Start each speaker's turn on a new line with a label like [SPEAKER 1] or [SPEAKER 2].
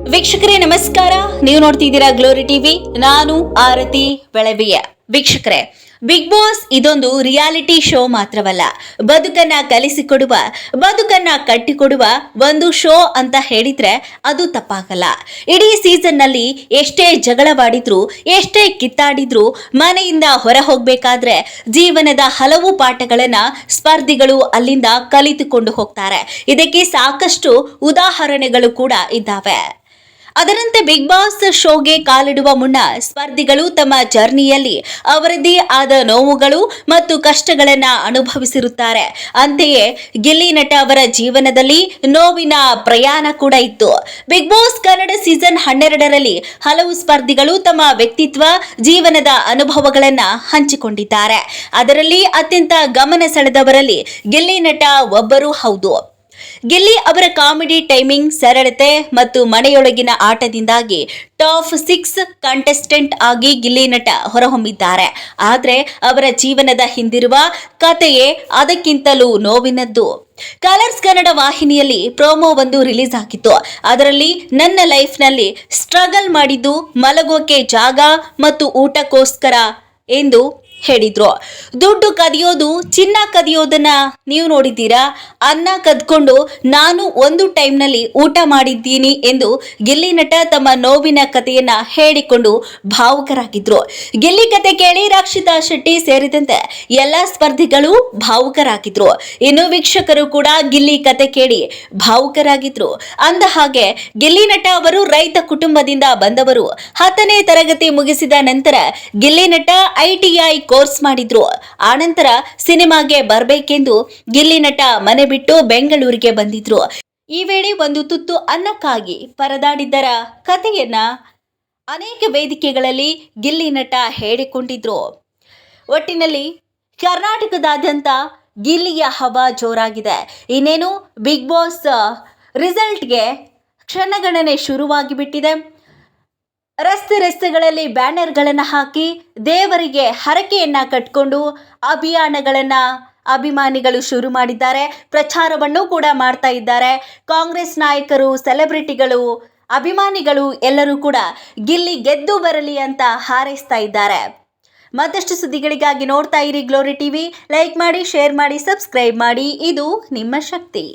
[SPEAKER 1] ವೀಕ್ಷಕರೇ ನಮಸ್ಕಾರ. ನೀವು ನೋಡ್ತಿದ್ದೀರಾ ಗ್ಲೋರಿ ಟಿವಿ. ನಾನು ಆರತಿ ಬೆಳವಿಯ. ವೀಕ್ಷಕರೇ, ಬಿಗ್ ಬಾಸ್ ಇದೊಂದು ರಿಯಾಲಿಟಿ ಶೋ ಮಾತ್ರವಲ್ಲ, ಬದುಕನ್ನ ಕಲಿಸಿಕೊಡುವ, ಬದುಕನ್ನ ಕಟ್ಟಿಕೊಡುವ ಒಂದು ಶೋ ಅಂತ ಹೇಳಿದ್ರೆ ಅದು ತಪ್ಪಾಗಲ್ಲ. ಇಡೀ ಸೀಸನ್ ನಲ್ಲಿ ಎಷ್ಟೇ ಜಗಳವಾಡಿದ್ರು, ಎಷ್ಟೇ ಕಿತ್ತಾಡಿದ್ರು, ಮನೆಯಿಂದ ಹೊರ ಹೋಗ್ಬೇಕಾದ್ರೆ ಜೀವನದ ಹಲವು ಪಾಠಗಳನ್ನ ಸ್ಪರ್ಧಿಗಳು ಅಲ್ಲಿಂದ ಕಲಿತುಕೊಂಡು ಹೋಗ್ತಾರೆ. ಇದಕ್ಕೆ ಸಾಕಷ್ಟು ಉದಾಹರಣೆಗಳು ಕೂಡ ಇದ್ದಾವೆ. ಅದರಂತೆ ಬಿಗ್ ಬಾಸ್ ಶೋಗೆ ಕಾಲಿಡುವ ಮುನ್ನ ಸ್ಪರ್ಧಿಗಳು ತಮ್ಮ ಜರ್ನಿಯಲ್ಲಿ ಅವರದೇ ಆದ ನೋವುಗಳು ಮತ್ತು ಕಷ್ಟಗಳನ್ನ ಅನುಭವಿಸಿರುತ್ತಾರೆ. ಅಂತೆಯೇ ಗಿಲ್ಲಿ ನಟ ಅವರ ಜೀವನದಲ್ಲಿ ನೋವಿನ ಪ್ರಯಾಣ ಕೂಡ ಇತ್ತು. ಬಿಗ್ ಬಾಸ್ ಕನ್ನಡ ಸೀಸನ್ 12ರಲ್ಲಿ ಹಲವು ಸ್ಪರ್ಧಿಗಳು ತಮ್ಮ ವ್ಯಕ್ತಿತ್ವ, ಜೀವನದ ಅನುಭವಗಳನ್ನ ಹಂಚಿಕೊಂಡಿದ್ದಾರೆ. ಅದರಲ್ಲಿ ಅತ್ಯಂತ ಗಮನ ಸೆಳೆದವರಲ್ಲಿ ಗಿಲ್ಲಿ ನಟ ಒಬ್ಬರು ಹೌದು. ಗಿಲ್ಲಿ ಅವರ ಕಾಮಿಡಿ ಟೈಮಿಂಗ್, ಸರಳತೆ ಮತ್ತು ಮನೆಯೊಳಗಿನ ಆಟದಿಂದಾಗಿ ಟಾಪ್ 6 ಕಂಟೆಸ್ಟೆಂಟ್ ಆಗಿ ಗಿಲ್ಲಿ ನಟ ಹೊರಹೊಮ್ಮಿದ್ದಾರೆ. ಆದರೆ ಅವರ ಜೀವನದ ಹಿಂದಿರುವ ಕಥೆಯೇ ಅದಕ್ಕಿಂತಲೂ ನೋವಿನದ್ದು. ಕಲರ್ಸ್ ಕನ್ನಡ ವಾಹಿನಿಯಲ್ಲಿ ಪ್ರೋಮೋ ಒಂದು ರಿಲೀಸ್ ಆಗಿತ್ತು. ಅದರಲ್ಲಿ ನನ್ನ ಲೈಫ್ನಲ್ಲಿ ಸ್ಟ್ರಗಲ್ ಮಾಡಿದ್ದು ಮಲಗೋಕೆ ಜಾಗ ಮತ್ತು ಊಟಕ್ಕೋಸ್ಕರ ಎಂದು ಹೇಳಿದ್ರು. ದುಡ್ಡು ಕದಿಯೋದು, ಚಿನ್ನ ಕದಿಯೋದನ್ನ ನೀವು ನೋಡಿದ್ದೀರಾ? ಅನ್ನ ಕದ್ಕೊಂಡು ನಾನು ಒಂದು ಟೈಮ್ನಲ್ಲಿ ಊಟ ಮಾಡಿದ್ದೀನಿ ಎಂದು ಗಿಲ್ಲಿ ನಟ ತಮ್ಮ ನೋವಿನ ಕಥೆಯನ್ನ ಹೇಳಿಕೊಂಡು ಭಾವುಕರಾಗಿದ್ರು. ಗಿಲ್ಲಿ ಕತೆ ಕೇಳಿ ರಕ್ಷಿತಾ ಶೆಟ್ಟಿ ಸೇರಿದಂತೆ ಎಲ್ಲಾ ಸ್ಪರ್ಧಿಗಳು ಭಾವುಕರಾಗಿದ್ರು. ಇನ್ನು ವೀಕ್ಷಕರು ಕೂಡ ಗಿಲ್ಲಿ ಕತೆ ಕೇಳಿ ಭಾವುಕರಾಗಿದ್ರು. ಅಂದ ಹಾಗೆ ಗಿಲ್ಲಿ ನಟ ಅವರು ರೈತ ಕುಟುಂಬದಿಂದ ಬಂದವರು. 10ನೇ ತರಗತಿ ಮುಗಿಸಿದ ನಂತರ ಗಿಲ್ಲಿ ನಟ ITI ಕೋರ್ಸ್ ಮಾಡಿದ್ರು. ಆನಂತರ ಸಿನಿಮಾಗೆ ಬರಬೇಕೆಂದು ಗಿಲ್ಲಿ ನಟ ಮನೆ ಬಿಟ್ಟು ಬೆಂಗಳೂರಿಗೆ ಬಂದಿದ್ರು. ಈ ವೇಳೆ ಒಂದು ತುತ್ತು ಅನ್ನಕ್ಕಾಗಿ ಪರದಾಡಿದ್ದರ ಕಥೆಯನ್ನ ಅನೇಕ ವೇದಿಕೆಗಳಲ್ಲಿ ಗಿಲ್ಲಿ ನಟ ಹೇಳಿಕೊಂಡಿದ್ರು. ಒಟ್ಟಿನಲ್ಲಿ ಕರ್ನಾಟಕದಾದ್ಯಂತ ಗಿಲ್ಲಿಯ ಹವಾ ಜೋರಾಗಿದೆ. ಇನ್ನೇನು ಬಿಗ್ ಬಾಸ್ ರಿಸಲ್ಟ್ಗೆ ಕ್ಷಣಗಣನೆ ಶುರುವಾಗಿ ಬಿಟ್ಟಿದೆ. ರಸ್ತೆಗಳಲ್ಲಿ ಬ್ಯಾನರ್ಗಳನ್ನು ಹಾಕಿ ದೇವರಿಗೆ ಹರಕೆಯನ್ನ ಕಟ್ಕೊಂಡು ಅಭಿಯಾನಗಳನ್ನ ಅಭಿಮಾನಿಗಳು ಶುರು ಮಾಡಿದ್ದಾರೆ. ಪ್ರಚಾರವನ್ನು ಕೂಡ ಮಾಡ್ತಾ ಇದ್ದಾರೆ. ಕಾಂಗ್ರೆಸ್ ನಾಯಕರು, ಸೆಲೆಬ್ರಿಟಿಗಳು, ಅಭಿಮಾನಿಗಳು ಎಲ್ಲರೂ ಕೂಡ ಗಿಲ್ಲಿ ಗೆದ್ದು ಬರಲಿ ಅಂತ ಹಾರೈಸ್ತಾ ಇದ್ದಾರೆ. ಮತ್ತಷ್ಟು ಸುದ್ದಿಗಳಿಗಾಗಿ ನೋಡ್ತಾ ಇರಿ ಗ್ಲೋರಿ ಟಿವಿ. ಲೈಕ್ ಮಾಡಿ, ಶೇರ್ ಮಾಡಿ, ಸಬ್ಸ್ಕ್ರೈಬ್ ಮಾಡಿ. ಇದು ನಿಮ್ಮ ಶಕ್ತಿ.